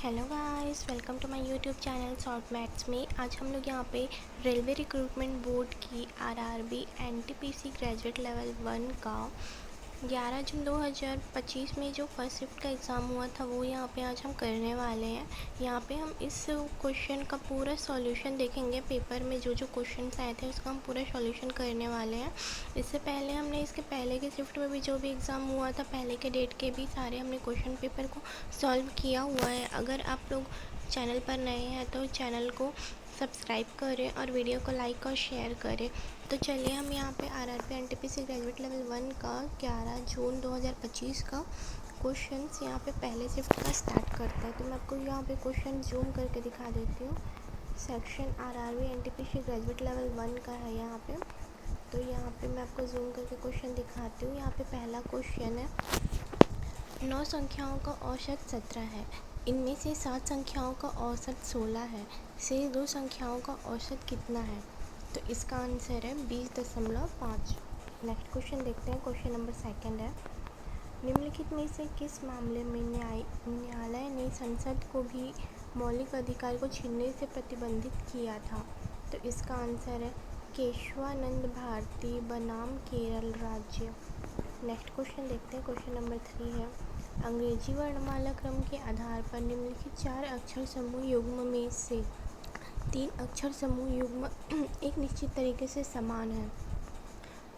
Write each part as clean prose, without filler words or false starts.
Hello guys, welcome to my YouTube channel short maths में। आज हम लोग यहाँ पे रेलवे रिक्रूटमेंट बोर्ड की आरआरबी एनटीपीसी ग्रेजुएट लेवल 1 का 11 जून 2025 में जो फर्स्ट शिफ्ट का एग्ज़ाम हुआ था वो यहाँ पे आज हम करने वाले हैं। यहाँ पे हम इस क्वेश्चन का पूरा सॉल्यूशन देखेंगे। पेपर में जो जो क्वेश्चन आए थे उसका हम पूरा सॉल्यूशन करने वाले हैं। इससे पहले हमने इसके पहले के शिफ्ट में भी जो भी एग्ज़ाम हुआ था पहले के डेट के भी सारे हमने क्वेश्चन पेपर को सॉल्व किया हुआ है। अगर आप लोग चैनल पर नए हैं तो चैनल को सब्सक्राइब करें और वीडियो को लाइक और शेयर करें। तो चलिए हम यहाँ पे आरआरबी एनटीपीसी ग्रेजुएट लेवल 1 का 11 जून 2025 का क्वेश्चंस यहाँ पे पहले शिफ्ट का स्टार्ट करते हैं। तो मैं आपको यहाँ पे क्वेश्चन जूम करके दिखा देती हूँ। Section RRB NTPC graduate level 1 का है यहाँ पे। तो यहाँ पे मैं आपको जूम करके क्वेश्चन दिखाती हूँ। यहाँ पे पहला क्वेश्चन है, 9 संख्याओं का औसत 17 है। इनमें से 7 संख्याओं का औसत 16 है। शेष 2 संख्याओं का औसत कितना है? तो इसका आंसर है 20.5। नेक्स्ट क्वेश्चन देखते हैं। क्वेश्चन नंबर 2 है, निम्नलिखित में से किस मामले में न्यायालय ने संसद को भी मौलिक अधिकार को छीनने से प्रतिबंधित किया था? तो इसका आंसर है केशवानंद भारती बनाम केरल राज्य। नेक्स्ट क्वेश्चन देखते हैं। क्वेश्चन नंबर 3 है, अंग्रेजी वर्णमाला क्रम के आधार पर निम्नलिखित 4 अक्षर समूह युग्म में से 3 अक्षर समूह युग्म एक निश्चित तरीके से समान है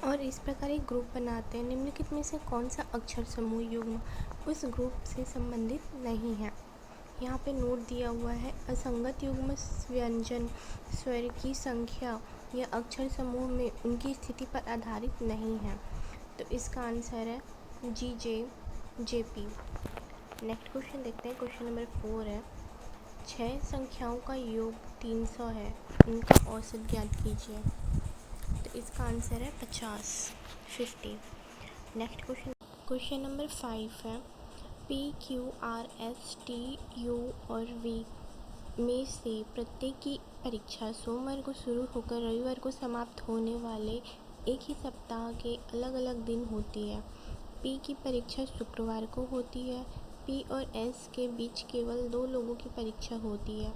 और इस प्रकार एक ग्रुप बनाते हैं। निम्नलिखित में से कौन सा अक्षर समूह युग्म उस ग्रुप से संबंधित नहीं है? यहाँ पे नोट दिया हुआ है, असंगत युग्म व्यंजन स्वर की संख्या या अक्षर समूह में उनकी स्थिति पर आधारित नहीं है। तो इसका आंसर है जेपी। नेक्स्ट क्वेश्चन देखते हैं। क्वेश्चन नंबर 4 है, 6 संख्याओं का योग 300 है, उनका औसत ज्ञात कीजिए। तो इसका आंसर है 50। नेक्स्ट क्वेश्चन नंबर 5 है, P Q R S T U और वी में से प्रत्येक की परीक्षा सोमवार को शुरू होकर रविवार को समाप्त होने वाले एक ही सप्ताह के अलग अलग दिन होती है। पी की परीक्षा शुक्रवार को होती है। पी और एस के बीच केवल 2 लोगों की परीक्षा होती है।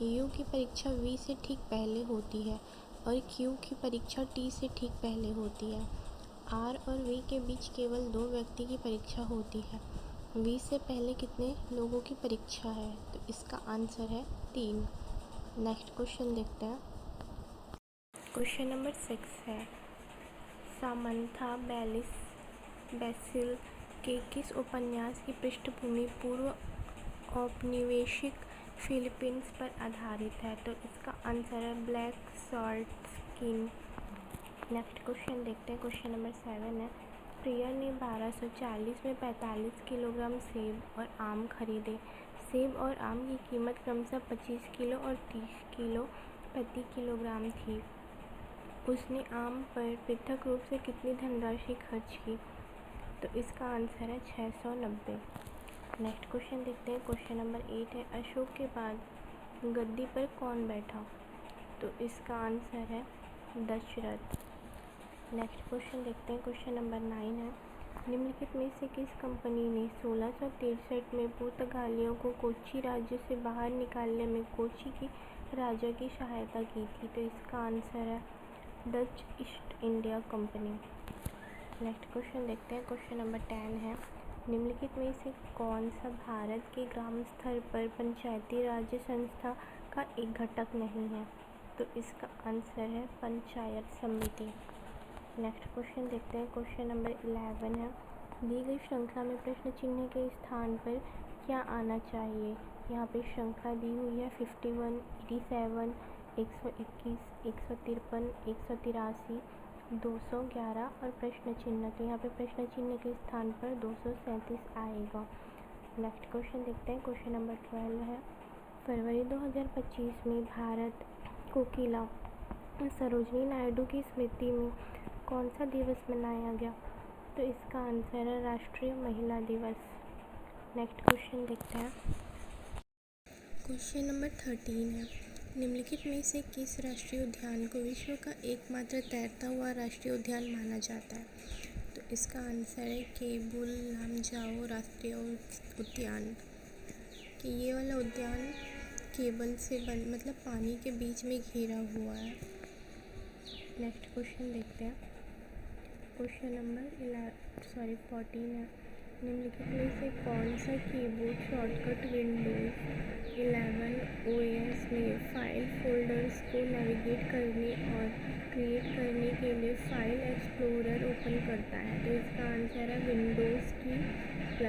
यू की परीक्षा वी से ठीक पहले होती है और क्यू की परीक्षा टी से ठीक पहले होती है। आर और वी के बीच केवल 2 व्यक्ति की परीक्षा होती है। वी से पहले कितने लोगों की परीक्षा है? तो इसका आंसर है 3। नेक्स्ट क्वेश्चन देखते हैं। क्वेश्चन नंबर 6 है, सामंथा बेसिल के किस उपन्यास की पृष्ठभूमि पूर्व औपनिवेशिक फिलीपींस पर आधारित है? तो इसका आंसर है black salt skin. Next question देखते हैं। क्वेश्चन नंबर 7 है, प्रिया ने 1240 में 45 किलोग्राम सेब और आम खरीदे। सेब और आम की कीमत क्रमशः 25 किलो और 30 किलो प्रति किलोग्राम थी। उसने आम पर पृथक रूप से कितनी धनराशि खर्च की? तो इसका आंसर है 690। नेक्स्ट क्वेश्चन देखते हैं। क्वेश्चन नंबर 8 है, अशोक के बाद गद्दी पर कौन बैठा? तो इसका आंसर है दशरथ। नेक्स्ट क्वेश्चन देखते हैं। क्वेश्चन नंबर 9 है, निम्नलिखित में से किस कंपनी ने 1663 में पुर्तगालियों को कोच्चि राज्य से बाहर निकालने में कोच्चि की राजा की सहायता की थी? तो इसका आंसर है Dutch east India company. Next question देखते हैं। क्वेश्चन नंबर 10 है, निम्नलिखित में से कौन सा भारत के ग्राम स्तर पर पंचायती राज संस्था का एक घटक नहीं है? तो इसका आंसर है पंचायत समिति। नेक्स्ट क्वेश्चन देखते हैं। क्वेश्चन नंबर 11 है, दी गई श्रृंखला में प्रश्न चिन्ह के स्थान पर क्या आना चाहिए? यहाँ पे श्रृंखला दी हुई है 51, 87, 121, 153, 183, 211 और प्रश्न चिन्ह। तो यहाँ पे प्रश्न चिन्ह के स्थान पर 237 आएगा। नेक्स्ट क्वेश्चन देखते हैं। क्वेश्चन नंबर 12 है, फरवरी 2025 में भारत कोकिला सरोजिनी नायडू की स्मृति में कौन सा दिवस मनाया गया? तो इसका आंसर है राष्ट्रीय महिला दिवस। नेक्स्ट क्वेश्चन देखते हैं। क्वेश्चन नंबर 13 है, निम्नलिखित में से किस राष्ट्रीय उद्यान को विश्व का एकमात्र तैरता हुआ राष्ट्रीय उद्यान माना जाता है? तो इसका आंसर है केबुल लामजाओ राष्ट्रीय उद्यान। कि ये वाला उद्यान केबल से मतलब पानी के बीच में घिरा हुआ है। नेक्स्ट क्वेश्चन देखते हैं। क्वेश्चन नंबर 14 है। निम्नलिखित में से कौन सा कीबोर्ड शॉर्टकट विंडोज 11 OS में फाइल फोल्डर्स को नेविगेट करने और क्रिएट करने के लिए फाइल एक्सप्लोरर ओपन करता है? तो इसका आंसर है विंडोज़ की +E।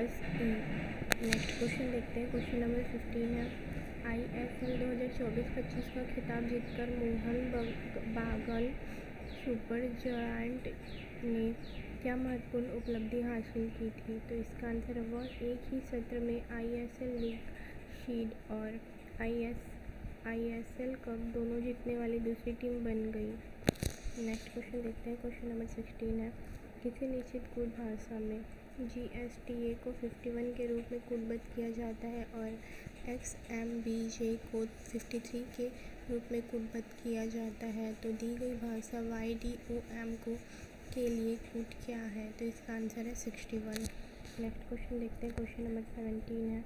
नेक्स्ट क्वेश्चन देखते हैं। क्वेश्चन नंबर 15 है। ISL 2024-25 का खिताब जीतकर मोहन बागल सुपर जायंट ने क्या महत्वपूर्ण उपलब्धि हासिल की थी? तो इसका आंसर है वह एक ही सत्र में ISL लीग शील्ड और ISL कप दोनों जीतने वाली दूसरी टीम बन गई। नेक्स्ट क्वेश्चन देखते हैं। क्वेश्चन नंबर 16 है। किसी निश्चित कूट भाषा में GSTA को 51 के रूप में कूटबद्ध किया जाता है और XMBJ को 53 के रूप में कूटबद्ध किया जाता है, तो दी गई भाषा YDOM के लिए कूट क्या है? तो इसका आंसर है 61। नेक्स्ट क्वेश्चन देखते हैं। क्वेश्चन नंबर 17 है।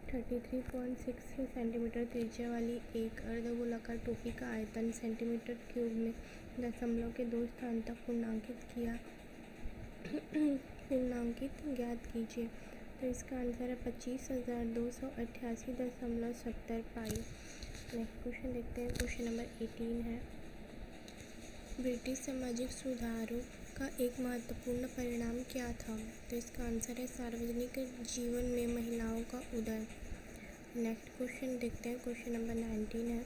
33.6 सेंटीमीटर त्रिज्या वाली एक अर्धगोलाकार टोपी का आयतन सेंटीमीटर क्यूब में दशमलव के 2 स्थान तक पूर्णांकित ज्ञात कीजिए। तो इसका आंसर है 25,288.70 पाई। नेक्स्ट क्वेश्चन देखते हैं। क्वेश्चन नंबर 18 है। ब्रिटिश सामाजिक सुधारों का एक महत्वपूर्ण परिणाम क्या था? तो इसका आंसर है सार्वजनिक जीवन में महिलाओं का उदय। नेक्स्ट क्वेश्चन देखते हैं। क्वेश्चन नंबर 19 है।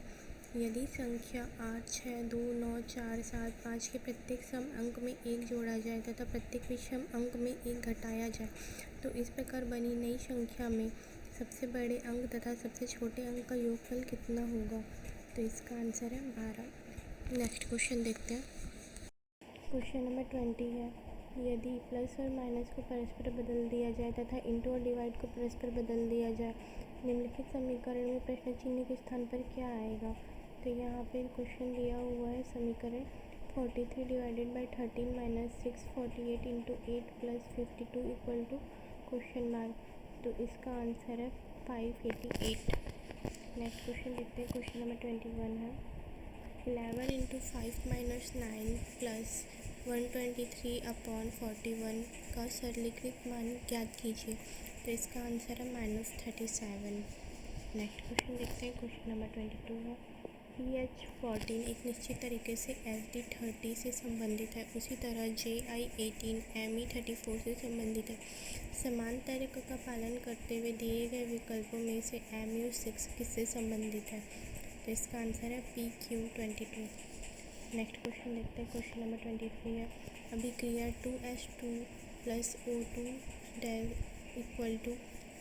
यदि संख्या 8, 6, 2, 9, 4, 7, 5 के प्रत्येक सम अंक में 1 जोड़ा जाए तथा प्रत्येक विषम अंक में 1 घटाया जाए, तो इस प्रकार बनी नई संख्या में सबसे बड़े अंक तथा सबसे छोटे अंक का योगफल कितना होगा? तो इसका आंसर है 12। नेक्स्ट क्वेश्चन देखते हैं। क्वेश्चन नंबर 20 है। यदि प्लस और माइनस को परस्पर बदल दिया जाए तथा इंटू और डिवाइड को परस्पर बदल दिया जाए, निम्नलिखित समीकरण में प्रश्न चिन्ह के स्थान पर क्या आएगा? तो यहाँ पे क्वेश्चन दिया हुआ है समीकरण 43 divided by 13 minus 6 48 into 8 plus 52 equal to question mark. तो इसका आंसर है 588। नेक्स्ट क्वेश्चन देखते हैं। क्वेश्चन नंबर 21 है। 11 इंटू 5 माइनस 9 प्लस 123/41 का सरलीकृत मान ज्ञात कीजिए। तो इसका आंसर है -37। नेक्स्ट क्वेश्चन देखते हैं। क्वेश्चन नंबर 22 है। PH14 एक निश्चित तरीके से FD30 से संबंधित है, उसी तरह JI18 ME34 से संबंधित है। समान तर्क का पालन करते हुए दिए गए विकल्पों में से MU6 किससे संबंधित है? तो इसका आंसर है PQ22। नेक्स्ट क्वेश्चन देखते हैं। क्वेश्चन नंबर 23 है। अभिक्रिया 2H2 plus O2 equal to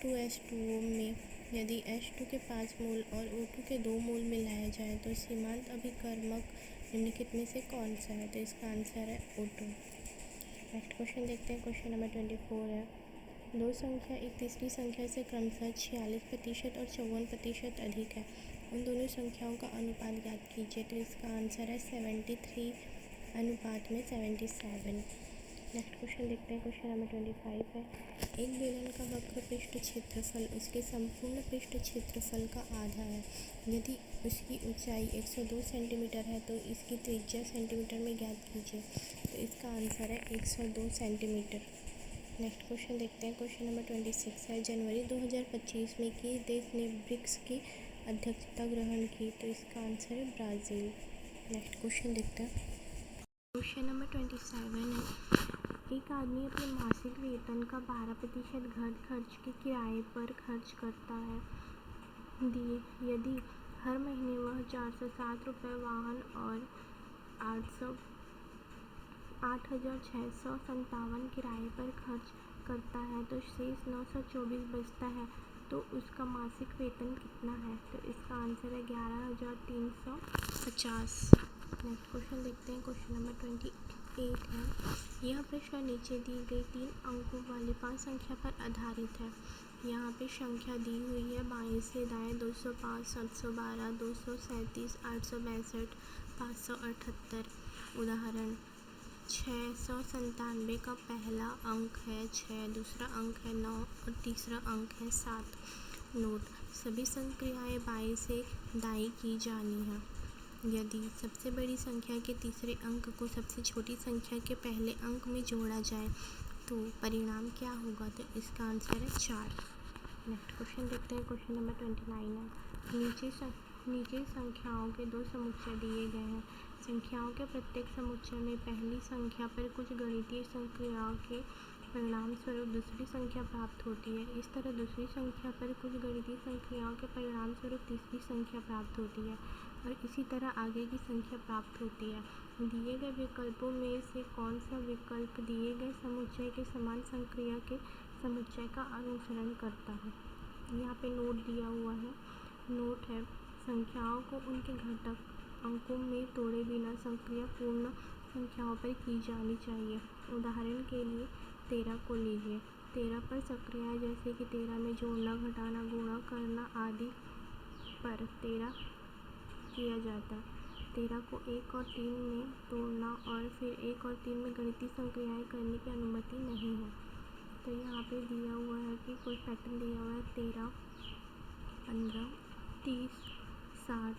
2H2O में यदि H2 के 5 मोल और O2 के 2 मोल मिलाया जाए तो सीमांत अभिकर्मक निम्नलिखित में से कौन सा है? तो इसका आंसर है O2। नेक्स्ट क्वेश्चन देखते हैं। क्वेश्चन नंबर 24 है। दो संख्या एक तीसरी संख्या से क्रमशः 46% और 54% अधिक है, उन दोनों संख्याओं का अनुपात ज्ञात कीजिए। तो इसका आंसर है 73 अनुपात में 77। नेक्स्ट क्वेश्चन देखते हैं। क्वेश्चन नंबर 25 है। एक बेलन का वक्र पृष्ठ क्षेत्रफल उसके संपूर्ण पृष्ठ क्षेत्रफल का आधा है। यदि उसकी ऊंचाई 102 सेंटीमीटर है तो इसकी त्रिज्या सेंटीमीटर में ज्ञात कीजिए। तो इसका आंसर है 102 सेंटीमीटर। नेक्स्ट क्वेश्चन देखते हैं। क्वेश्चन नंबर 26 है। जनवरी 2025 में किस देश ने ब्रिक्स की अध्यक्षता ग्रहण की? तो इसका आंसर है ब्राज़ील। नेक्स्ट क्वेश्चन देखते हैं। क्वेश्चन नंबर 27 है। एक आदमी अपने मासिक वेतन का 12% घर खर्च के किराए पर खर्च करता है। यदि हर महीने वह 407 रुपये वाहन और 8,657 किराए पर खर्च करता है तो शेष 924 बचता है, तो उसका मासिक वेतन कितना है? तो इसका आंसर है 11,350। नेक्स्ट क्वेश्चन देखते हैं। क्वेश्चन नंबर 28 है। यह प्रश्न नीचे दी गई 3 अंकों वाली 5 संख्या पर आधारित है। यहाँ पे संख्या दी हुई है बाएं से दाएं 205, 712, 237, 862, 578। उदाहरण 697 का पहला अंक है 6, दूसरा अंक है 9 और तीसरा अंक है 7। नोट, सभी संक्रियाएं बाएं से दाएं की जानी है। यदि सबसे बड़ी संख्या के तीसरे अंक को सबसे छोटी संख्या के पहले अंक में जोड़ा जाए तो परिणाम क्या होगा? तो इसका आंसर है 4। नेक्स्ट क्वेश्चन देखते हैं। क्वेश्चन नंबर 29 है। नीचे संख्याओं के दो समुच्चय दिए गए हैं। संख्याओं के प्रत्येक समुच्चय में पहली संख्या पर कुछ गणितीय संक्रियाओं के परिणाम स्वरूप दूसरी संख्या प्राप्त होती है। इस तरह दूसरी संख्या पर कुछ गणितीय संक्रियाओं के परिणाम स्वरूप तीसरी संख्या प्राप्त होती है और इसी तरह आगे की संख्या प्राप्त होती है। दिए गए विकल्पों में से कौन सा विकल्प दिए गए समुच्चय के समान संक्रिया के समुच्चय का अनुसरण करता है? यहाँ पे नोट दिया हुआ है। नोट है, संख्याओं को उनके घटक अंकों में तोड़े बिना संक्रिया पूर्ण संख्याओं पर की जानी चाहिए। उदाहरण के लिए 13 को लीजिए। 13 पर संक्रियाएं जैसे कि 13 में जोड़ना, घटाना, गुणा करना आदि पर 13 किया जाता है। 13 को 1 और 3 में तोड़ना और फिर 1 और 3 में गणितीय संक्रियाएं करने की अनुमति नहीं है। तो यहाँ पे दिया हुआ है कि कोई पैटर्न दिया हुआ है 13, 15, 30, 60।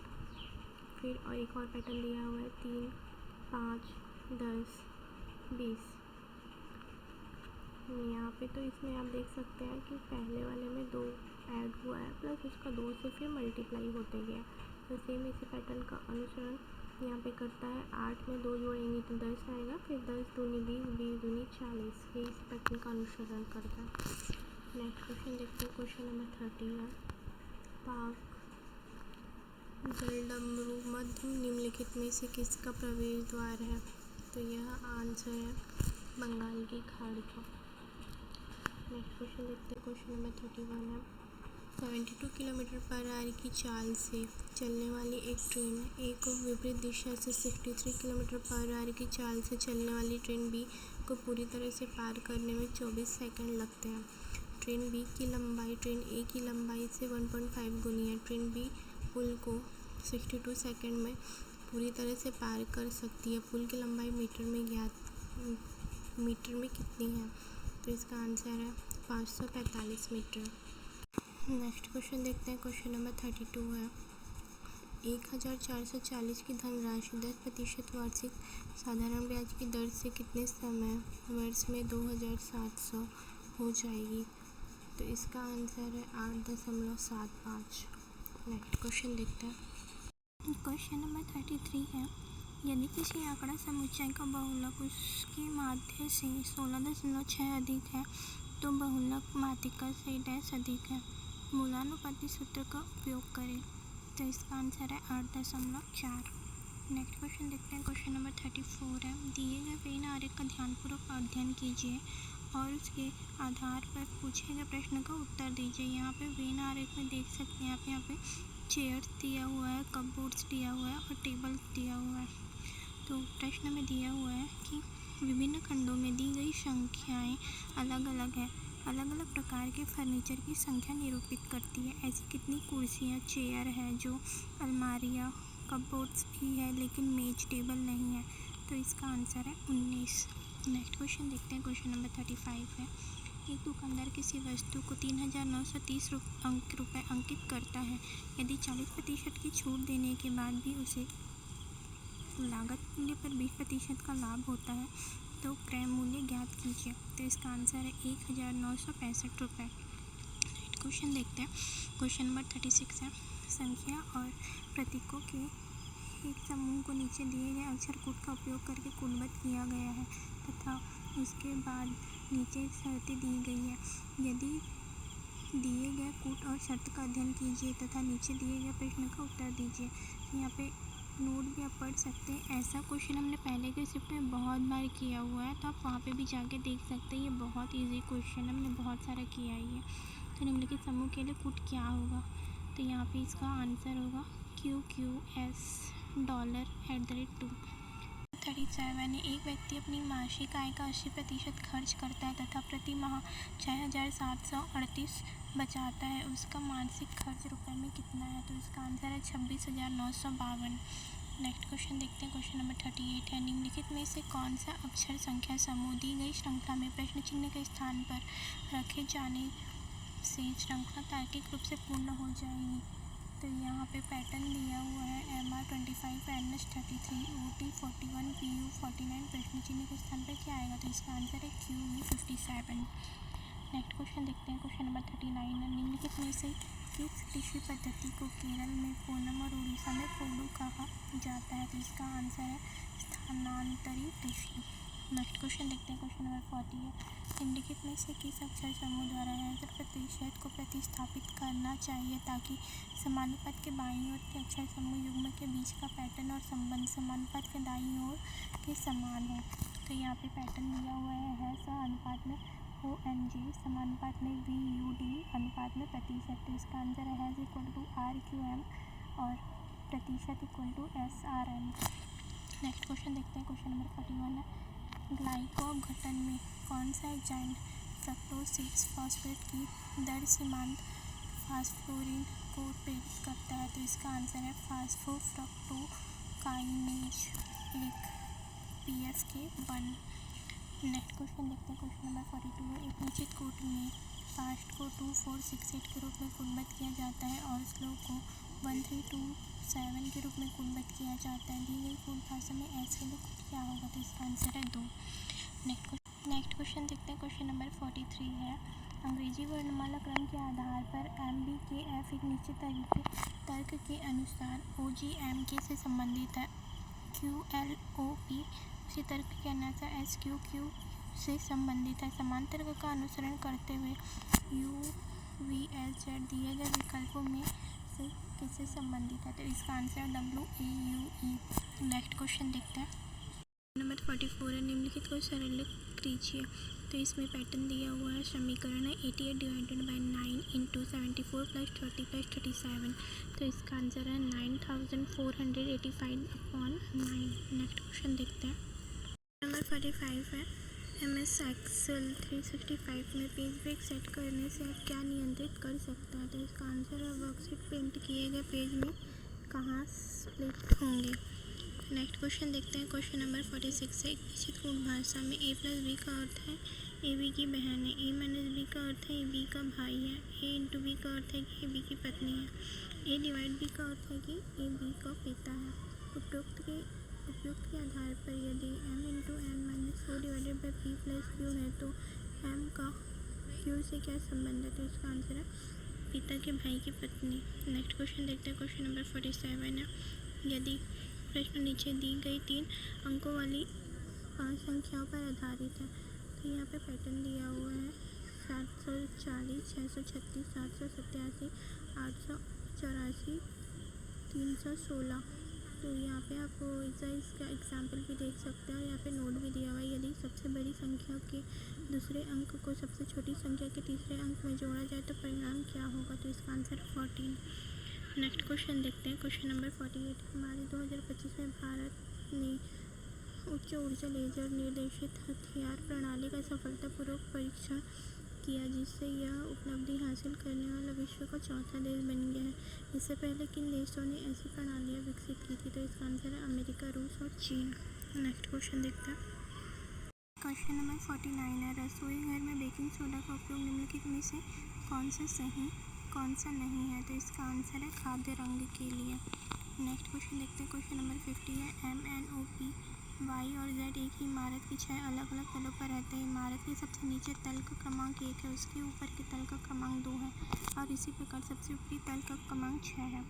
फिर और एक और पैटर्न दिया हुआ है 3, 5, 10, 20। यहाँ पे तो इसमें आप देख सकते हैं कि पहले वाले में 2 ऐड हुआ है प्लस उसका 2 से फिर मल्टीप्लाई होते गया। तो सेम इसी पैटर्न का अनुसरण यहाँ पे करता है। 8 में 2 जोड़ेंगे तो 10 आएगा, फिर 10 दूनी 20, 20 दूनी 40। ये इस पैटर्न का अनुसरण करता है। नेक्स्ट क्वेश्चन देखते हैं। क्वेश्चन नंबर 30 है। पाक जलडमरू मध्य निम्नलिखित में से किसका प्रवेश द्वार है? तो यह आंसर है बंगाल की खाड़ी का। नेक्स्ट क्वेश्चन देखते हैं। क्वेश्चन नंबर 31 है। 72 किलोमीटर पर आवर की चाल से चलने वाली एक ट्रेन ए को विपरीत दिशा से 63 किलोमीटर पर आवर की चाल से चलने वाली ट्रेन बी को पूरी तरह से पार करने में 24 सेकंड लगते हैं। ट्रेन बी की लंबाई ट्रेन ए की लंबाई से 1.5 गुनी है। ट्रेन बी पुल को 62 सेकंड में पूरी तरह से पार कर सकती है। पुल की लंबाई मीटर में कितनी है? तो इसका आंसर है 545 मीटर। नेक्स्ट क्वेश्चन देखते हैं। क्वेश्चन नंबर 32 है। 1440 की धनराशि 10% वार्षिक साधारण ब्याज की दर से कितने समय वर्ष में 2700 हो जाएगी? तो इसका आंसर है 8.75। नेक्स्ट क्वेश्चन देखते हैं। क्वेश्चन नंबर 33 है। यदि किसी आंकड़ा समुच्चय का बहुलक उसके माध्य से 16.6 अधिक है तो बहुलक माध्यिका से डैश अधिक है। मूलानुपाती सूत्र का उपयोग करें। तो इसका आंसर है 8.4। नेक्स्ट क्वेश्चन देखते हैं। क्वेश्चन नंबर 34 है। दिए गए वेन आरेख का ध्यानपूर्वक अध्ययन कीजिए और उसके आधार पर पूछे गए प्रश्न का उत्तर दीजिए। यहाँ पे वेन आरेख में देख सकते हैं आप, यहाँ पे चेयर्स दिया हुआ है, कपबोर्ड्स दिया हुआ है और टेबल दिया हुआ है। तो प्रश्न में दिया हुआ है कि विभिन्न खंडों में दी गई संख्याएं अलग अलग है। अलग अलग प्रकार के फर्नीचर की संख्या निरूपित करती है। ऐसी कितनी कुर्सियाँ, चेयर है, जो अलमारियाँ, कपबोर्ड्स भी है लेकिन मेज टेबल नहीं है। तो इसका आंसर है 19। नेक्स्ट क्वेश्चन देखते हैं। क्वेश्चन नंबर 35 है। एक दुकानदार किसी वस्तु को 3,930 रुपये अंकित करता है। यदि 40% की छूट देने के बाद भी उसे लागत मूल्य पर 20% का लाभ होता है तो क्रय मूल्य ज्ञात कीजिए। तो इसका आंसर है 1,965 रुपये। नेक्स्ट क्वेश्चन देखते हैं। क्वेश्चन नंबर 36 है। संख्या और प्रतीकों के एक समूह को नीचे दिए गए अक्षर कूट का उपयोग करके कूटबद्ध किया गया है तथा उसके बाद नीचे शर्तें दी गई है। यदि दिए गए कूट और शर्त का अध्ययन कीजिए तथा नीचे दिए गए प्रश्न का उत्तर दीजिए। यहाँ पे नोट भी आप पढ़ सकते हैं। ऐसा क्वेश्चन हमने पहले के शिफ्ट में बहुत बार किया हुआ है, तो आप वहाँ पे भी जाके देख सकते हैं। ये बहुत इजी क्वेश्चन है, हमने बहुत सारा किया ही है। तो निम्नलिखित समूह के लिए कूट क्या होगा? तो यहाँ पे इसका आंसर होगा QQS $@2। 37 एक व्यक्ति अपनी मासिक आय का 80% खर्च करता है तथा प्रति माह 6,738 बचाता है। उसका मासिक खर्च रुपए में कितना है? तो इसका आंसर है 26,952। नेक्स्ट क्वेश्चन देखते हैं। क्वेश्चन नंबर 38 है। निम्नलिखित में से कौन सा अक्षर संख्या समूह दी गई श्रृंखला में प्रश्न चिन्ह के स्थान पर रखे जाने से श्रृंखला तार्किक रूप से पूर्ण हो जाएगी। तो यहाँ पे पैटर्न दिया हुआ है MR25 NS33 OT 41 PU 49 प्रश्न चिन्ह के स्थान पर क्या आएगा, तो इसका आंसर है QE 57। नेक्स्ट क्वेश्चन देखते हैं। क्वेश्चन नंबर 39 है, निम्नलिखित में से किस कृषि पद्धति को केरल में पूनम और उड़ीसा में पोडू कहा जाता है, तो इसका आंसर है स्थानांतरित कृषि। नेक्स्ट क्वेश्चन देखते हैं। क्वेश्चन नंबर 40 है, निम्नलिखित में से किस अक्षर समूह द्वारा 60% को प्रतिस्थापित करना चाहिए ताकि समानुपात के बाईं ओर के अक्षर समूह युग्म के बीच का पैटर्न और संबंध समानुपात के दाईं ओर के समान हो। तो यहाँ पे पैटर्न दिया हुआ है स अनुपात में ONG, समानुपात में VUD, अनुपात में प्रतिशत। तो इसका आंसर है RQM और प्रतिशत SRM। नेक्स्ट क्वेश्चन देखते हैं। क्वेश्चन नंबर 41 है, ग्लाइको अपघटन में कौन सा एंजाइम फ्रक्टोज 6 फॉस्फेट की दर सीमांत फास्फोरिन को प्रेरित करता है, तो इसका आंसर है फास्फोफ्रक्टोकाइनेज PFK1। नेक्स्ट क्वेश्चन देखते हैं। क्वेश्चन नंबर 42 है, एक निश्चित कोट में फास्ट को 2468 के रूप में कोडबद्ध किया जाता है और स्लो को 1327 के रूप में कोडबद्ध किया जाता है। दी गई कोड भाषा में एस के लिए कोड क्या होगा, तो इसका आंसर है 2। नेक्स्ट क्वेश्चन देखते हैं। क्वेश्चन नंबर 43 है, अंग्रेजी वर्णमाला क्रम के आधार पर MBKF एक निश्चित तर्क के अनुसार OGMK से संबंधित है। QLOP उसी तर्क के अनुसार SQQ से संबंधित है। समान तर्क का अनुसरण करते हुए UVLZ दिए गए विकल्पों में से किससे संबंधित है, तो इसका आंसर WAUE। नेक्स्ट क्वेश्चन देखते हैं। नंबर 44 है, निम्नलिखित को सरल कीजिए। तो इसमें पैटर्न दिया हुआ है, समीकरण है 88 डिवाइडेड बाई 9 इंटू 74 + 30 + 37। तो इसका आंसर है 9485/9। नेक्स्ट क्वेश्चन देखते हैं। नंबर 45 है, MS Excel 365 में पेज ब्रेक सेट करने से आप क्या नियंत्रित कर सकते हैं, तो इसका आंसर है वर्कशीट प्रिंट किए गए पेज में कहाँ स्प्लिट होंगे। नेक्स्ट क्वेश्चन देखते हैं। क्वेश्चन नंबर 46 है, एक निश्चित कोड भाषा में A + B का अर्थ है AB की बहन है, A - B का अर्थ है AB का भाई है, A × B का अर्थ है कि AB की पत्नी है, A / B का अर्थ है कि AB का पिता है। उपयुक्त के आधार पर यदि M × N - 4 divided by P + Q है तो M का Q से क्या संबंध है, तो इसका आंसर है पिता के भाई की पत्नी। नेक्स्ट क्वेश्चन देखते हैं। क्वेश्चन नंबर 47 है, यदि प्रश्न नीचे दी गई 3 अंकों वाली 5 संख्याओं पर आधारित है, तो यहाँ पे पैटर्न दिया हुआ है 740 636 787 884 316। तो यहाँ पे आप इसका एग्जाम्पल भी देख सकते हैं और यहाँ पे नोट भी दिया हुआ है, यदि सबसे बड़ी संख्या के दूसरे अंक को सबसे छोटी संख्या के तीसरे अंक में जोड़ा जाए तो परिणाम क्या होगा, तो इसका आंसर 14। नेक्स्ट क्वेश्चन देखते हैं। क्वेश्चन नंबर 48, हमारे 2025 में भारत ने उच्च ऊर्जा लेजर निर्देशित हथियार प्रणाली का सफलतापूर्वक परीक्षण किया, जिससे यह उपलब्धि हासिल करने वाला विश्व का चौथा देश बन गया है। इससे पहले किन देशों ने ऐसी प्रणालियाँ विकसित की थी, तो इसका आंसर है अमेरिका, रूस और चीन। नेक्स्ट क्वेश्चन देखते हैं। क्वेश्चन नंबर 49 है, रसोई घर में बेकिंग सोडा का उपयोग निम्नलिखित में से कौन सा सही कौन सा नहीं है, तो इसका आंसर है खाद्य रंग के लिए। नेक्स्ट क्वेश्चन देखते हैं। क्वेश्चन नंबर 50 है, MNOP Y और Z एक ही इमारत की 6 अलग अलग तलों पर रहते हैं। इमारत के सबसे नीचे तल का क्रमांक 1 है, उसके ऊपर के तल का क्रमांक 2 है और इसी प्रकार सबसे ऊपरी तल का क्रमांक 6 है।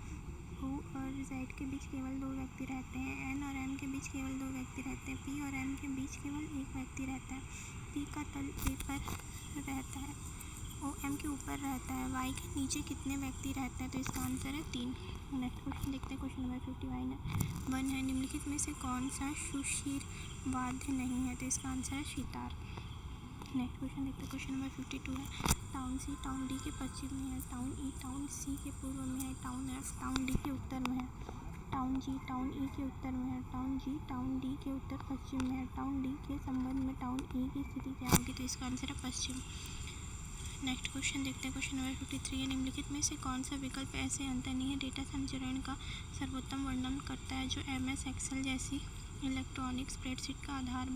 O और Z के बीच केवल 2 व्यक्ति रहते हैं, N और M के बीच केवल 2 व्यक्ति रहते हैं, P और M के बीच केवल 1 व्यक्ति रहता है, P का तल A पर रहता है, OM के ऊपर रहता है, Y के नीचे कितने व्यक्ति रहते हैं, तो इसका आंसर है 3। नेक्स्ट क्वेश्चन देखते हैं। क्वेश्चन नंबर 51 है, निम्नलिखित में से कौन सा सुशिर वाद्य नहीं है, तो इसका आंसर है सितार। नेक्स्ट क्वेश्चन देखते हैं। क्वेश्चन नंबर 52 है, टाउन C टाउन D के पश्चिम में है, टाउन E टाउन C के पूर्व में है, टाउन F टाउन D के उत्तर में है, टाउन G टाउन E के उत्तर में है, टाउन G टाउन D के उत्तर पश्चिम में है, टाउन D के संबंध में टाउन E की स्थिति क्या होगी, तो इसका आंसर है पश्चिम। नेक्स्ट क्वेश्चन देखते हैं। क्वेश्चन नंबर 53 है, निम्नलिखित में से कौन सा विकल्प ऐसे अंतर्निहित डेटा संचरण का सर्वोत्तम वर्णन करता है जो MS Excel जैसी इलेक्ट्रॉनिक स्प्रेडशीट का आधार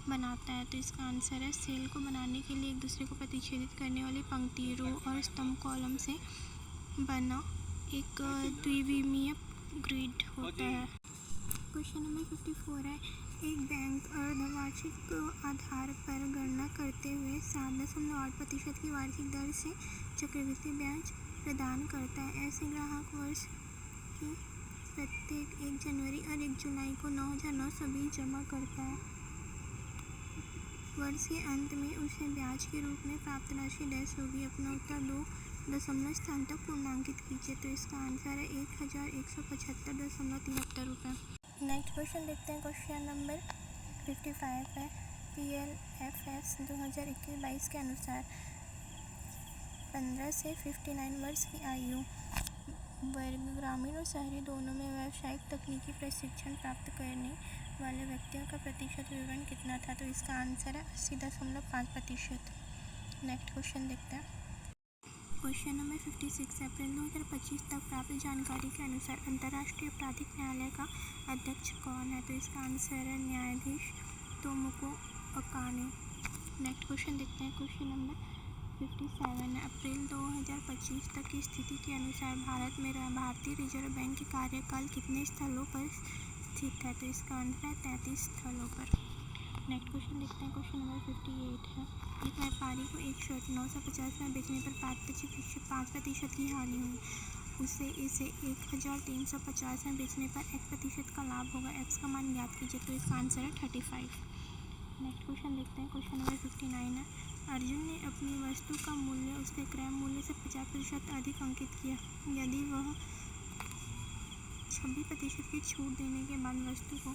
बनाता है? तो इसका आंसर है सेल को बनाने के लिए एक दूसरे को प्रतिच्छेदित करने वाली पंक्ति, रो और स्तंभ कॉलम से बना एक द्विविमीय ग्रिड होता है। क्वेश्चन नंबर 54 है, एक बैंक अर्धवार्षिक आधार पर गणना करते हुए 7.8% की वार्षिक दर से चक्रवृद्धि ब्याज प्रदान करता है। ऐसे ग्राहक वर्ष की प्रत्येक 1 जनवरी और 1 जुलाई को 9,920 जमा करता है। वर्ष के अंत में उसे ब्याज के रूप में प्राप्त राशि डैश होगी। अपना उत्तर 2 दशमलव स्थान तक पूर्णांकित कीजिए। तो इसका आंसर है 1,175.73 रुपये। नेक्स्ट क्वेश्चन देखते हैं। क्वेश्चन नंबर 55 है, PLFS 2021-22 के अनुसार 15 से 59 वर्ष की आयु वर्ग ग्रामीण और शहरी दोनों में व्यावसायिक तकनीकी प्रशिक्षण प्राप्त करने वाले व्यक्तियों का प्रतिशत विवरण कितना था? तो इसका आंसर है 80.5%। नेक्स्ट क्वेश्चन देखते हैं। क्वेश्चन नंबर 56 अप्रैल 2025 तक प्राप्त जानकारी के अनुसार अंतर्राष्ट्रीय आपराधिक न्यायालय का अध्यक्ष कौन है? तो इसका आंसर है न्यायाधीश तोमोको अकाने। नेक्स्ट क्वेश्चन देखते हैं। क्वेश्चन नंबर 57 है, अप्रैल 2025 तक की स्थिति के अनुसार भारत में भारतीय रिजर्व बैंक के कार्यकाल कितने स्थलों पर स्थित है? तो इसका आंसर है 33 स्थलों पर। नेक्स्ट क्वेश्चन देखते हैं। क्वेश्चन नंबर 58 है, एक व्यापारी को एक शर्ट 950 में बेचने पर 5% की हानि हुई, उसे इसे 1,350 में बेचने पर x% का लाभ होगा। x का मान ज्ञात कीजिए। तो इसका आंसर है 35। नेक्स्ट क्वेश्चन देखते हैं। क्वेश्चन नंबर 59 है, अर्जुन ने अपनी वस्तु का मूल्य उसके क्रय मूल्य से 50% अधिक अंकित किया। यदि वह 26% की छूट देने के बाद वस्तु को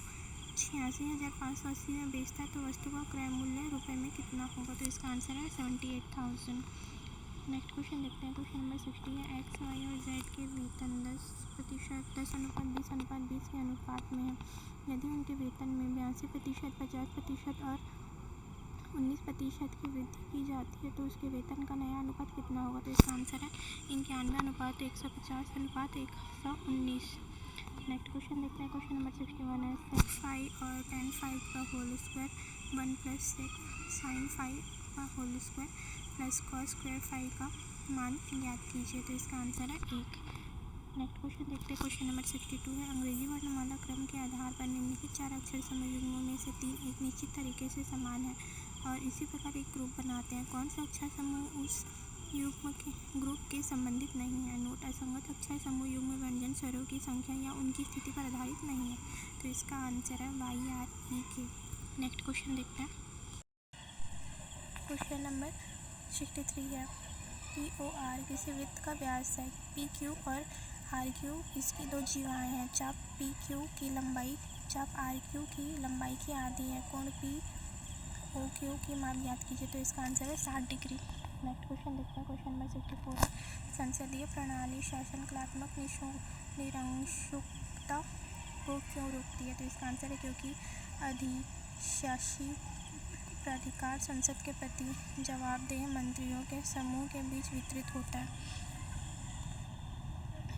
86,580 में बेचता है तो वस्तु का क्रय मूल्य रुपए में कितना होगा? तो इसका आंसर है 78,000। नेक्स्ट क्वेश्चन देखते हैं। क्वेश्चन नंबर 60 है, x, y और z के वेतन 10:20 के अनुपात में है। यदि उनके वेतन में 82%, 50% और 19% की वृद्धि की जाती है तो उसके वेतन का नया अनुपात कितना होगा? तो इसका आंसर है 91:150:119। नेक्स्ट क्वेश्चन देखते हैं। क्वेश्चन नंबर 61 है, sec 5 और tan 5 का होल स्क्वायर 1 + sec sin 5 का whole square plus cos square 5 का मान ज्ञात कीजिए। तो इसका आंसर है 1। नेक्स्ट क्वेश्चन देखते हैं। क्वेश्चन नंबर 62 है, अंग्रेजी वर्णमाला क्रम के आधार पर निम्नलिखित 4 अक्षर समूह युग्मों में से 3 एक निश्चित तरीके से समान है और इसी प्रकार एक ग्रुप बनाते हैं। कौन सा अक्षर समूह उस युग्म के ग्रुप के संबंधित नहीं है? नोट, असंगत अक्षर समूह युग्म व्यंजन स्वरों की संख्या या उनकी स्थिति पर आधारित नहीं है। तो इसका आंसर है YREK। नेक्स्ट क्वेश्चन देखते हैं। क्वेश्चन नंबर 63 है, POR किसी वृत्त का व्यास है। PQ और RQ इसकी 2 जीवाएँ हैं। चाप RQ की लंबाई की आधी है। कोण POQ की माप ज्ञात कीजिए। तो इसका आंसर है 60 डिग्री। नेक्स्ट क्वेश्चन देखते हैं। क्वेश्चन नंबर 64 है, संसदीय प्रणाली शासन कलात्मक निरंकुशता को क्यों रोकती है? तो इसका आंसर है क्योंकि अधिशासी प्राधिकार संसद के प्रति जवाबदेह मंत्रियों के समूह के बीच वितरित होता है।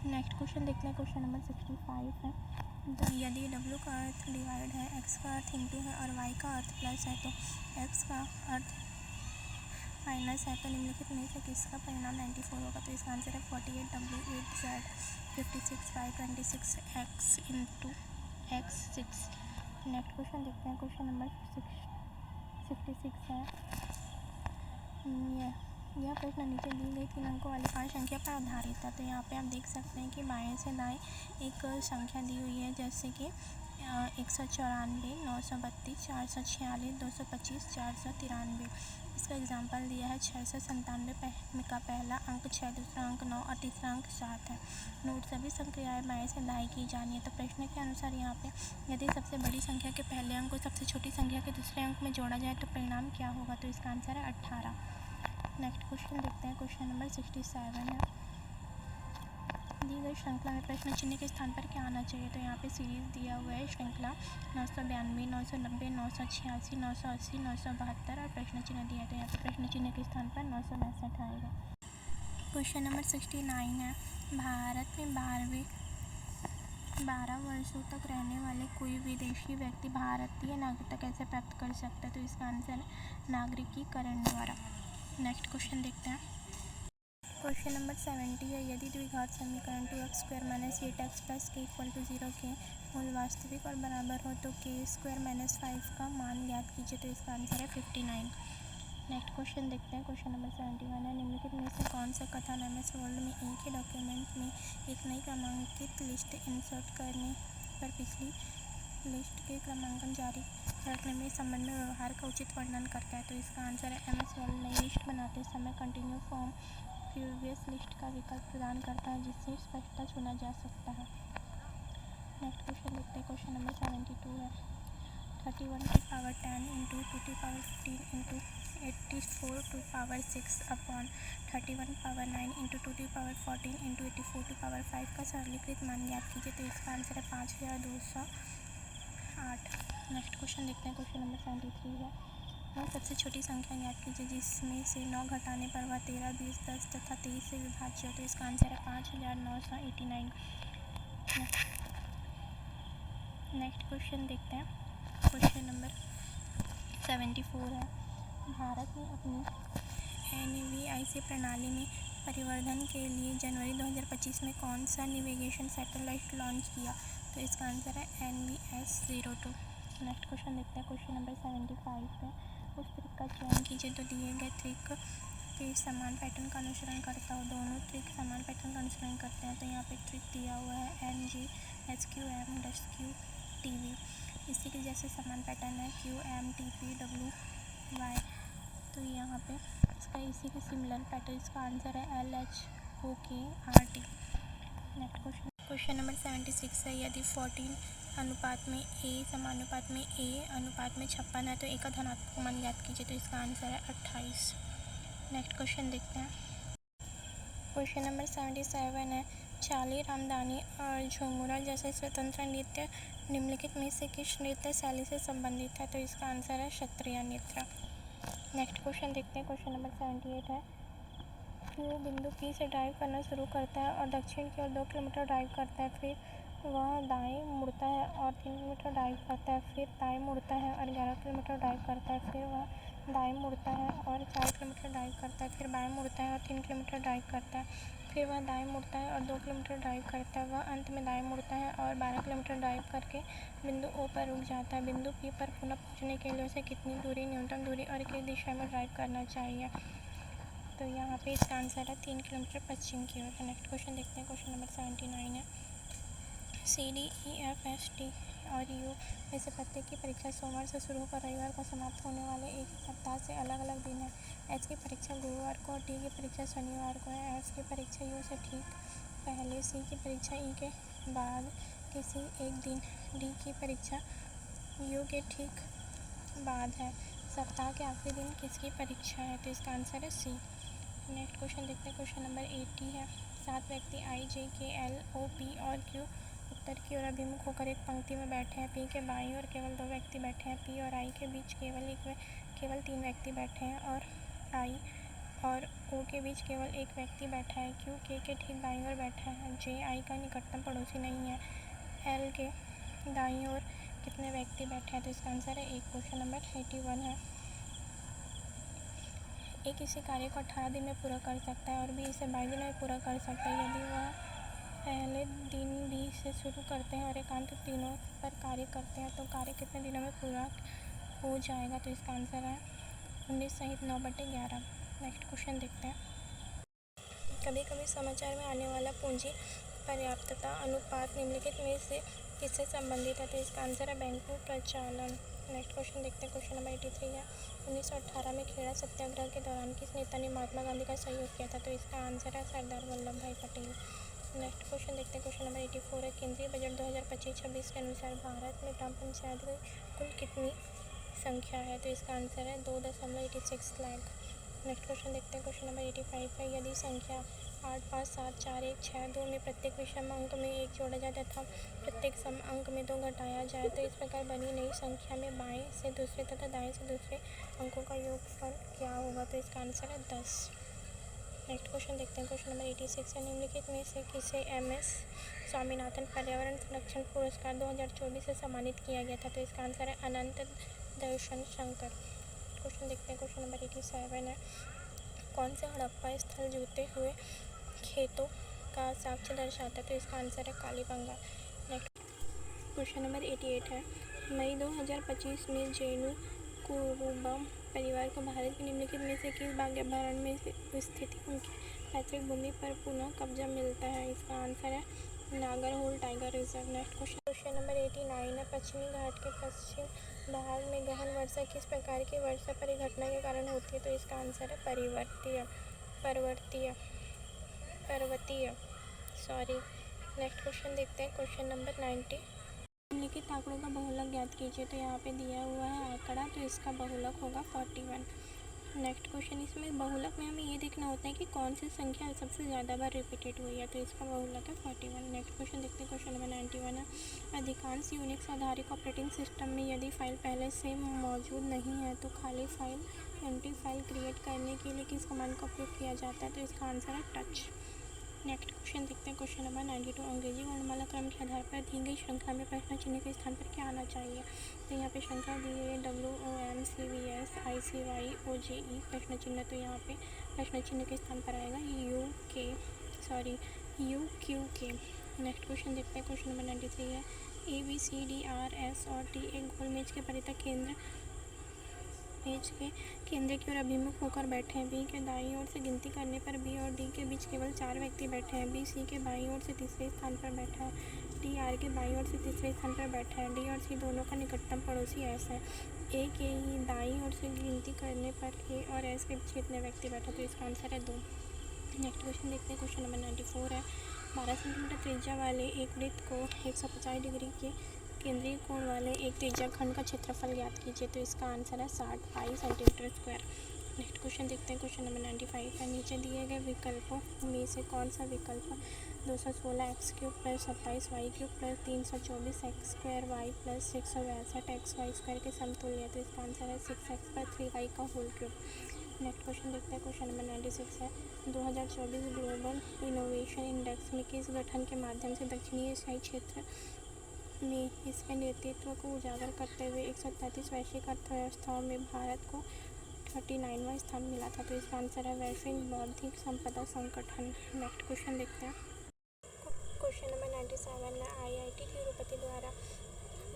नेक्स्ट क्वेश्चन देखते हैं। क्वेश्चन नंबर 65 है, यदि W का अर्थ डिवाइड है, X का अर्थ इंटू है और Y का अर्थ प्लस है तो X का अर्थ माइनस है तो निम्नलिखित में से किसका परिणाम 94 होगा? तो इसका आंसर है 48W8Z 56/26X into X6। Next question देखते हैं। क्वेश्चन नंबर 66 है, यह प्रश्न नीचे दी गई 3 अंकों वाली 5 संख्या पर आधारित है। तो यहाँ पे आप देख सकते हैं कि बाएं से दाएं एक संख्या दी हुई है, जैसे कि 194, 932, 446, 225, 493। इसका एग्जाम्पल दिया है 697 का पहला अंक 6, दूसरा अंक 9 और तीसरा अंक 7 है। नोट, सभी संख्याएं बाएं से दाएं की जानी है। तो प्रश्न के अनुसार यहाँ पे यदि सबसे बड़ी संख्या के पहले अंक को सबसे छोटी संख्या के दूसरे अंक में जोड़ा जाए तो परिणाम क्या होगा? तो इसका आंसर है 18। नेक्स्ट क्वेश्चन देखते हैं। क्वेश्चन नंबर 67 है, दी गई श्रृंखला में प्रश्न चिन्ह के स्थान पर क्या आना चाहिए? तो यहाँ पे सीरीज दिया हुआ है श्रृंखला 992, 990, 986, 980, 972 और प्रश्न चिन्ह दिया है। तो यहाँ पे प्रश्न चिन्ह के स्थान पर 962 आएगा। क्वेश्चन नंबर 69 है, भारत में 12वें 12 वर्षों तक रहने वाले कोई विदेशी व्यक्ति भारतीय नागरिकता कैसे प्राप्त कर सकता है? तो इसका आंसर है नागरिकीकरण द्वारा। नेक्स्ट क्वेश्चन देखते हैं। क्वेश्चन नंबर 70 है, यदि द्विघात समीकरण 2x² - 8x + k = 0 के मूल वास्तविक और बराबर हो तो k² - 5 का मान ज्ञात कीजिए। तो इसका आंसर है 59। नेक्स्ट क्वेश्चन देखते हैं। क्वेश्चन नंबर 71 है, निम्नलिखित में से कौन सा कथन MS वर्ड में एक ही डॉक्यूमेंट में एक नई क्रमांकित लिस्ट इंसर्ट करने पर पिछली लिस्ट के क्रमांकन जारी रखने में संबंध में व्यवहार का उचित वर्णन करता है? तो इसका आंसर है MS वर्ड नई लिस्ट बनाते समय कंटिन्यू फ्रॉम प्रीवियस लिस्ट का विकल्प प्रदान करता है जिससे स्पष्टता चुना जा सकता है। नेक्स्ट क्वेश्चन देखते हैं। क्वेश्चन नंबर 72 है, 31 की पावर 10 इंटू 2 की power 15 into 84 to power 6 upon 31 power 9 into 2 की पावर 14 इंटू 84 टू पावर 5 का सरलीकृत मान ज्ञात कीजिए। तो इसका आंसर है 5208। नेक्स्ट क्वेश्चन देखते हैं। क्वेश्चन नंबर 73 है, वह सबसे छोटी संख्या ज्ञात कीजिए जिसमें से 9 घटाने पर वह 13, 20, 10 तथा 23 से विभाज्य हो। तो इसका आंसर है 5989। नेक्स्ट क्वेश्चन देखते हैं। क्वेश्चन नंबर 74 है, भारत ने अपनी NVIC प्रणाली में परिवर्धन के लिए जनवरी 2025 में कौन सा नेविगेशन सैटेलाइट लॉन्च किया? तो इसका आंसर है NVS-02। नेक्स्ट क्वेश्चन देखते हैं। क्वेश्चन नंबर 75 है, उस ट्रिक का चयन कीजिए तो दिए गए ट्रिक के समान पैटर्न का अनुसरण करता हो। दोनों ट्रिक समान पैटर्न का अनुसरण करते हैं। तो यहाँ पे ट्रिक दिया हुआ है NG SQM TV। इसी के जैसे समान पैटर्न है QM TP WY। तो यहाँ पे इसका इसी के सिमिलर पैटर्न, इसका आंसर है LHOK RT। Next question number 76 है, यदि 14 अनुपात में A समानुपात में A अनुपात में 56 है तो A का धनात्मक मान ज्ञात कीजिए। तो इसका आंसर है 28। नेक्स्ट क्वेश्चन देखते हैं। क्वेश्चन नंबर 77 है, चाली, रामदानी और झूमुरा जैसे स्वतंत्र नृत्य निम्नलिखित में से किस नृत्य शैली से संबंधित है? तो इसका आंसर है क्षत्रिय नृत्य। नेक्स्ट क्वेश्चन देखते हैं। क्वेश्चन नंबर 78 है, Q बिंदु P से ड्राइव करना शुरू करता है और दक्षिण की ओर 2 किलोमीटर ड्राइव करता है, फिर वह दाएं मुड़ता है और 3 किलोमीटर ड्राइव करता है, फिर दाएं मुड़ता है और 11 किलोमीटर ड्राइव करता है, फिर वह दाएं मुड़ता है और 4 किलोमीटर ड्राइव करता है, फिर बाएं मुड़ता है और 3 किलोमीटर ड्राइव करता है, फिर वह दाएं मुड़ता है और 2 किलोमीटर ड्राइव करता है, वह अंत में दाएं मुड़ता है और 12 किलोमीटर ड्राइव करके बिंदु O पर रुक जाता है। बिंदु P पर पुनः पहुँचने के लिए उसे कितनी दूरी, न्यूनतम दूरी और किस दिशा में ड्राइव करना चाहिए? तो यहाँ पे इसका आंसर है 3 किलोमीटर पश्चिम की ओर। नेक्स्ट क्वेश्चन देखते हैं। क्वेश्चन नंबर 79 है, CDEFST और U में से प्रत्येक की परीक्षा सोमवार से शुरू होकर रविवार को समाप्त होने वाले एक सप्ताह से अलग अलग दिन है। H की परीक्षा गुरुवार को और T की परीक्षा शनिवार को है। F की परीक्षा U से ठीक पहले, C की परीक्षा E के बाद किसी एक दिन, D की परीक्षा U के ठीक बाद है। सप्ताह के आखिरी दिन किसकी परीक्षा है? तो इसका आंसर है C। नेक्स्ट क्वेश्चन देखते हैं। क्वेश्चन नंबर 80 है, 7 व्यक्ति I, J, K, L, O, P और Q उत्तर की ओर अभिमुख होकर एक पंक्ति में बैठे हैं। P के बाईं ओर केवल 2 व्यक्ति बैठे हैं। P और I के बीच केवल 3 व्यक्ति बैठे हैं और I और O के बीच केवल 1 व्यक्ति बैठा है। Q K के ठीक दाईं ओर बैठा है। J I का निकटतम पड़ोसी नहीं है। L के दाईं ओर कितने व्यक्ति बैठे हैं? तो इसका आंसर है 1। क्वेश्चन नंबर 81 है, A किसी कार्य को 18 दिन में पूरा कर सकता है और B इसे 22 दिन में पूरा कर सकता है। यदि वह पहले दिन B से शुरू करते हैं और एकांत दिनों पर कार्य करते हैं तो कार्य कितने दिनों में पूरा हो जाएगा? तो इसका आंसर है 19 सहित 9/11। नेक्स्ट क्वेश्चन देखते हैं। कभी कभी समाचार में आने वाला पूंजी पर्याप्तता अनुपात निम्नलिखित में से किससे संबंधित है? तो इसका आंसर है बैंकों प्रचालन। नेक्स्ट क्वेश्चन देखते हैं। क्वेश्चन नंबर 83 है, 1918 में खेड़ा सत्याग्रह के दौरान किस नेता ने महात्मा गांधी का सहयोग किया था? तो इसका आंसर है सरदार वल्लभ भाई पटेल। नेक्स्ट क्वेश्चन देखते हैं। क्वेश्चन नंबर 84 है, केंद्रीय बजट 2025-26 के अनुसार भारत में ग्राम पंचायत की कुल कितनी संख्या है? तो इसका आंसर है 2.86 लाख। नेक्स्ट क्वेश्चन देखते हैं। क्वेश्चन नंबर 85 है, यदि संख्या 8, 5, 7, 4, 1, 6, 2 में प्रत्येक विषम अंक में 1 जोड़ा जाए तथा प्रत्येक सम अंक में 2 घटाया जाए तो इस प्रकार बनी नई संख्या में बाएं से दूसरे तथा दाएं से दूसरे अंकों का योगफल क्या होगा? तो इसका आंसर है 10। नेक्स्ट क्वेश्चन देखते हैं। क्वेश्चन नंबर 86 है, निम्नलिखित में से किसे MS स्वामीनाथन पर्यावरण संरक्षण पुरस्कार 2024 से सम्मानित किया गया था? तो इसका आंसर है अनंत दर्शन शंकर। क्वेश्चन देखते हैं। क्वेश्चन नंबर 87 है, कौन से हड़प्पा स्थल जूते हुए खेतों का साक्ष्य दर्शाता है? तो इसका आंसर है कालीबंगा। नेक्स्ट क्वेश्चन नंबर 88 है, मई 2025 में जेनु कुरुबा परिवार को भारत के निम्नलिखित में से किस वातावरण में स्थित उनकी पैतृक भूमि पर पुनः कब्जा मिलता है? इसका आंसर है Nagarhole tiger reserve. Next question number 89 है, पश्चिमी घाट के पश्चिम भाग में गहन वर्षा किस प्रकार की वर्षा परिघटना के कारण होती है? तो इसका आंसर है पर्वतीय। नेक्स्ट क्वेश्चन देखते हैं। क्वेश्चन नंबर 90, निम्नलिखित आंकड़ों का बहुलक ज्ञात कीजिए। तो यहाँ पे दिया हुआ है आंकड़ा, तो इसका बहुलक होगा 41। नेक्स्ट क्वेश्चन, इसमें बहुलक में हमें ये देखना होता है कि कौन सी संख्या सबसे ज़्यादा बार रिपीटेड हुई है, तो इसका बहुलक है 41। नेक्स्ट क्वेश्चन देखते हैं। क्वेश्चन नंबर 91 है, अधिकांश यूनिक्स आधारित ऑपरेटिंग सिस्टम में यदि फाइल पहले से मौजूद नहीं है तो खाली फाइल एम्प्टी फाइल क्रिएट करने के लिए किस कमांड का उपयोग किया जाता है? तो इसका आंसर है टच। नेक्स्ट क्वेश्चन देखते हैं। क्वेश्चन नंबर 92, अंग्रेजी वर्णमाला क्रम के आधार पर दी गई श्रृंखला में प्रश्न चिन्ह के स्थान पर क्या आना चाहिए? तो यहाँ पे श्रृंखला दी है WOM CVS ICY प्रश्न चिन्ह, तो यहाँ पे प्रश्न चिन्ह के स्थान पर आएगा UQK। नेक्स्ट क्वेश्चन देखते हैं। क्वेश्चन नंबर 93 है, ABCDRS और T एक गोल मेज के परितः मेज के केंद्र की ओर अभिमुख होकर बैठे हैं। बी के दाईं ओर से गिनती करने पर बी और डी के बीच केवल 4 व्यक्ति बैठे हैं। बी सी के बाईं ओर से तीसरे स्थान पर बैठा है। डी आर के बाईं ओर से तीसरे स्थान पर बैठा है। डी और सी दोनों का निकटतम पड़ोसी एस है। ए के ही दाईं ओर से गिनती करने पर ए और एस के बीच कितने व्यक्ति बैठे, तो इसका आंसर है 2। नेक्स्ट क्वेश्चन देखते हैं। क्वेश्चन नंबर 94 है, 12 सेंटीमीटर त्रिज्या वाले एक वृत्त को 150 डिग्री के केंद्रीय कोण वाले एक त्रिज्या खंड का क्षेत्रफल ज्ञात कीजिए। तो इसका आंसर है 60 सेंटीमीटर स्क्वायर। नेक्स्ट क्वेश्चन देखते हैं। क्वेश्चन नंबर 95 है, नीचे दिए गए विकल्पों में से कौन सा विकल्प 216 x³ + 27 y³ + 324 x² y + 662 xy square के समतुल्य है? तो इसका आंसर है 6x + 3y का होल क्यूब। नेक्स्ट क्वेश्चन देखते हैं। क्वेश्चन नंबर 96 है, 2024 ग्लोबल इनोवेशन इंडेक्स में किस गठन के माध्यम से दक्षिणी एशियाई क्षेत्र में इसके नेतृत्व को उजागर करते हुए 133 वैश्विक अर्थव्यवस्थाओं में भारत को 39वां स्थान मिला था? तो इसका आंसर है वैश्विक बौद्धिक संपदा संगठन। नेक्स्ट क्वेश्चन देखते हैं। क्वेश्चन नंबर 97 में IIT तिरुपति द्वारा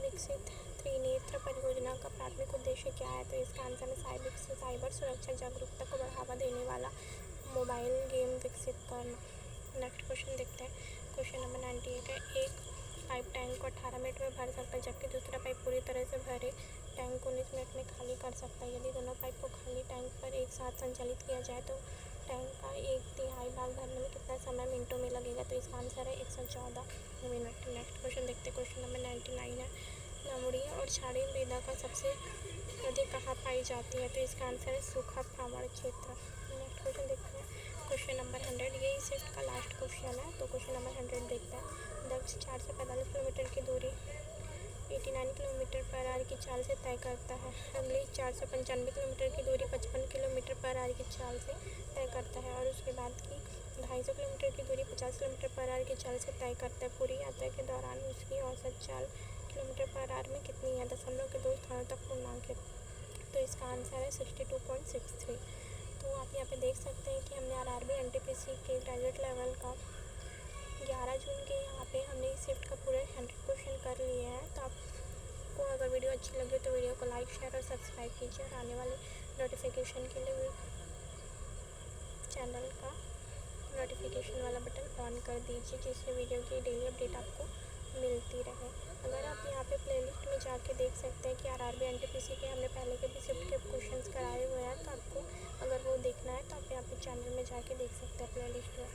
विकसित त्रिनेत्र परियोजना का प्राथमिक उद्देश्य क्या है? तो इसका आंसर है साइबर सुरक्षा जागरूकता को बढ़ावा देने वाला मोबाइल गेम विकसित करना। नेक्स्ट क्वेश्चन देखते हैं। क्वेश्चन नंबर 98 है, एक पाइप टैंक को 18 मिनट में भर सकता है जबकि दूसरा पाइप पूरी तरह से भरे टैंक को 19 मिनट में खाली कर सकता है। यदि दोनों पाइप को खाली टैंक पर एक साथ संचालित किया जाए तो टैंक का 1/3 भाग भरने में कितना समय मिनटों में लगेगा? तो इसका आंसर है 114 मिनट। नेक्स्ट क्वेश्चन देखते हैं। क्वेश्चन नंबर 99 है, लमड़ी और क्षारीय मृदा का सबसे अधिक कहाँ पाई जाती है? तो इसका आंसर है सूखा प्रावण क्षेत्र। नेक्स्ट क्वेश्चन देखते हैं। क्वेश्चन नंबर 100, ये इस शिफ्ट का लास्ट क्वेश्चन है, तो क्वेश्चन नंबर 100 देखते हैं। दक्ष 445 किलोमीटर की दूरी 89 किलोमीटर/आवर की चाल से तय करता है। अगली 495 किलोमीटर की दूरी 55 किलोमीटर/आवर की चाल से तय करता है और उसके बाद की 250 किलोमीटर की दूरी 50 किलोमीटर/आवर की चाल से तय करता है। पूरी यात्रा के दौरान उसकी औसत चाल किलोमीटर/आवर में कितनी है? दशमलव के 2 स्थानों तक पूर्णांक है, तो इसका आंसर है 62.63। तो आप यहाँ पे देख सकते हैं कि हमने RRB NTPC के ग्रेजुएट लेवल का 11 जून के यहाँ पे हमने इस शिफ्ट का पूरे 100 क्वेश्चन कर लिए हैं। तो आपको अगर वीडियो अच्छी लगी तो वीडियो को लाइक, शेयर और सब्सक्राइब कीजिए और आने वाले नोटिफिकेशन के लिए चैनल का नोटिफिकेशन वाला बटन ऑन कर दीजिए जिससे वीडियो की डेली अपडेट आपको मिलती रहे। अगर आप यहाँ पे प्लेलिस्ट में जाके देख सकते हैं कि RRB NTPC के हमने पहले के भी शिफ्ट के क्वेश्चंस कराए हुए हैं, तो आपको अगर वो देखना है तो आप यहाँ पे चैनल में जाके देख सकते हैं प्लेलिस्ट में।